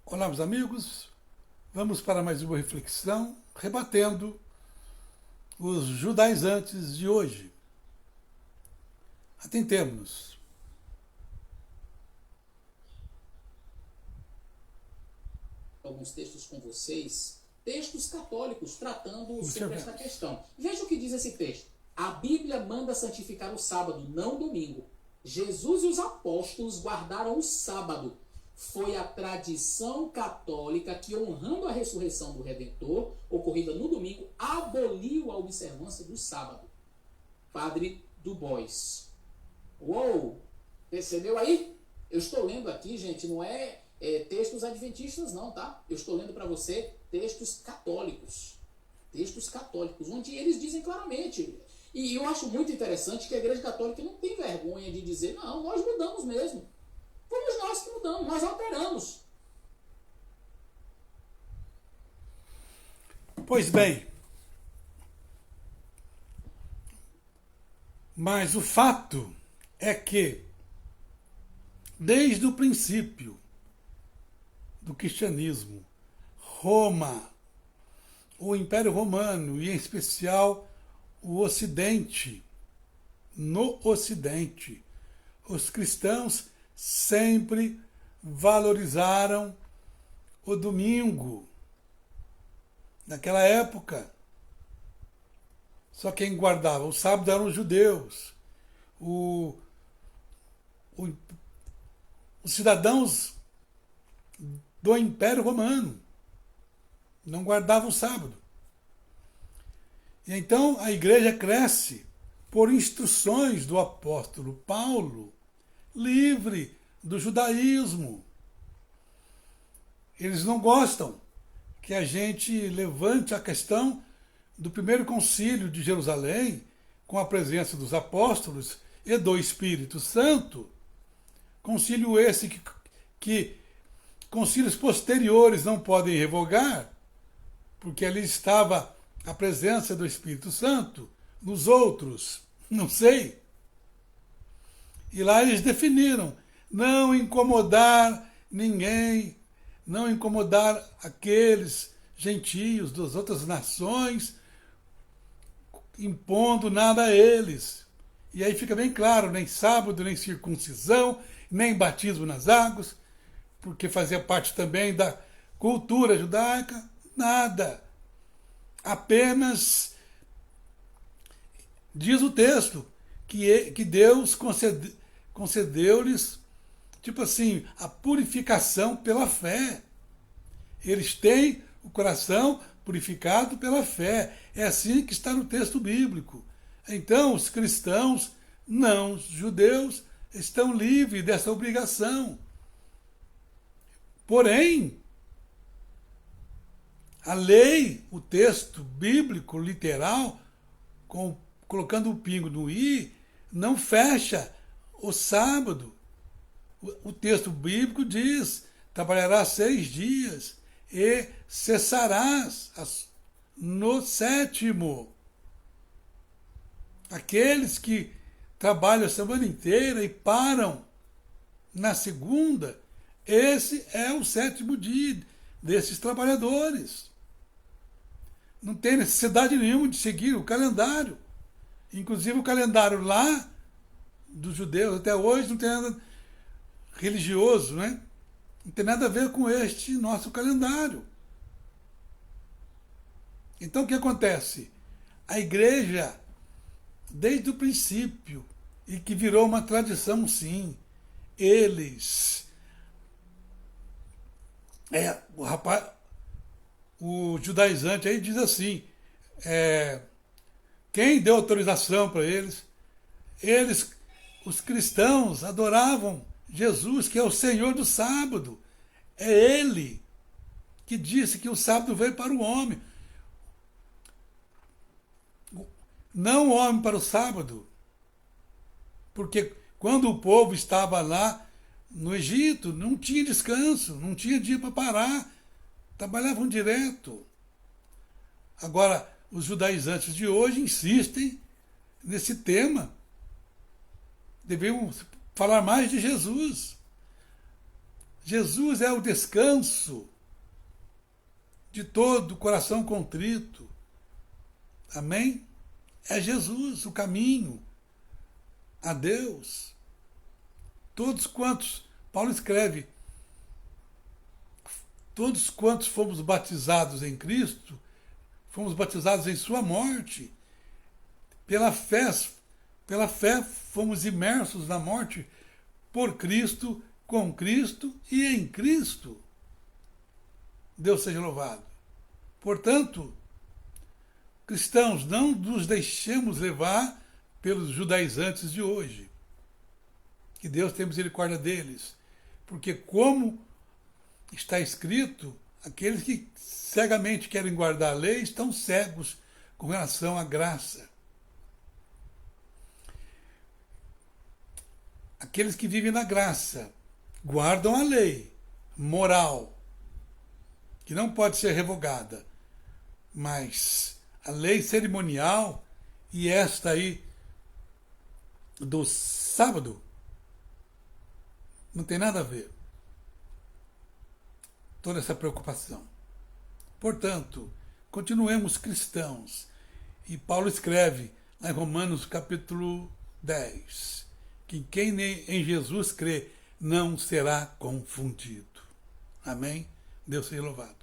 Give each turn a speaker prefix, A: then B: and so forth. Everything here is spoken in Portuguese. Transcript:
A: Olá, meus amigos. Vamos para mais uma reflexão, rebatendo os judaizantes de hoje. Atentemos-nos.
B: Alguns textos com vocês, textos católicos tratando sobre esta
A: Observemos.
B: questão. Veja o que diz esse texto. A Bíblia manda santificar o sábado, não o domingo. Jesus e os apóstolos guardaram o sábado. Foi a tradição católica que, honrando a ressurreição do Redentor, ocorrida no domingo, aboliu a observância do sábado. Padre Dubois. Uou! Percebeu aí? Eu estou lendo aqui, gente, não é textos adventistas não, tá? Eu estou lendo para você textos católicos. Textos católicos, onde eles dizem claramente. E eu acho muito interessante que a Igreja Católica não tem vergonha de dizer, não, nós mudamos mesmo. Fomos nós que mudamos, nós alteramos.
A: Pois bem, mas o fato é que, desde o princípio do cristianismo, Roma, o Império Romano e, em especial, o Ocidente, no Ocidente, os cristãos sempre valorizaram o domingo. Naquela época, só quem guardava o sábado eram os judeus. O, o, os cidadãos do Império Romano não guardavam o sábado. E então a igreja cresce por instruções do apóstolo Paulo, livre do judaísmo. Eles não gostam que a gente levante a questão do primeiro concílio de Jerusalém, com a presença dos apóstolos e do Espírito Santo, concílio esse que concílios posteriores não podem revogar, porque ali estava a presença do Espírito Santo, nos outros, não sei. E lá eles definiram não incomodar ninguém, não incomodar aqueles gentios das outras nações, impondo nada a eles. E aí fica bem claro, nem sábado, nem circuncisão, nem batismo nas águas, porque fazia parte também da cultura judaica, nada. Apenas diz o texto que Deus concedeu-lhes, tipo assim, a purificação pela fé. Eles têm o coração purificado pela fé. É assim que está no texto bíblico. Então, os cristãos, não os judeus, estão livres dessa obrigação. Porém, a lei, o texto bíblico, literal, colocando o pingo no i, não fecha o sábado. O texto bíblico diz: trabalharás 6 dias e cessarás no 7º. Aqueles que trabalham a semana inteira e param na segunda, esse é o 7º dia desses trabalhadores. Não tem necessidade nenhuma de seguir o calendário. Inclusive o calendário lá dos judeus até hoje não tem nada religioso, né? Não tem nada a ver com este nosso calendário. Então o que acontece? A igreja, desde o princípio, e que virou uma tradição, sim, eles, o judaizante aí diz assim, quem deu autorização para eles? Eles, os cristãos, adoravam Jesus, que é o Senhor do sábado. É Ele que disse que o sábado veio para o homem. Não o homem para o sábado. Porque quando o povo estava lá no Egito, não tinha descanso, não tinha dia para parar. Trabalhavam direto. Agora, os judaizantes de hoje insistem nesse tema. Devemos falar mais de Jesus. Jesus é o descanso de todo o coração contrito. Amém? É Jesus o caminho a Deus. Todos quantos, Paulo escreve, todos quantos fomos batizados em Cristo, fomos batizados em sua morte. Pela fé fomos imersos na morte por Cristo, com Cristo e em Cristo. Deus seja louvado. Portanto, cristãos, não nos deixemos levar pelos judaizantes de hoje. Que Deus tenha misericórdia deles. Porque como está escrito, aqueles que cegamente querem guardar a lei estão cegos com relação à graça. Aqueles que vivem na graça guardam a lei moral, que não pode ser revogada, mas a lei cerimonial e esta aí do sábado não tem nada a ver. Toda essa preocupação. Portanto, continuemos cristãos. E Paulo escreve lá em Romanos capítulo 10, que quem em Jesus crê não será confundido. Amém? Deus seja louvado.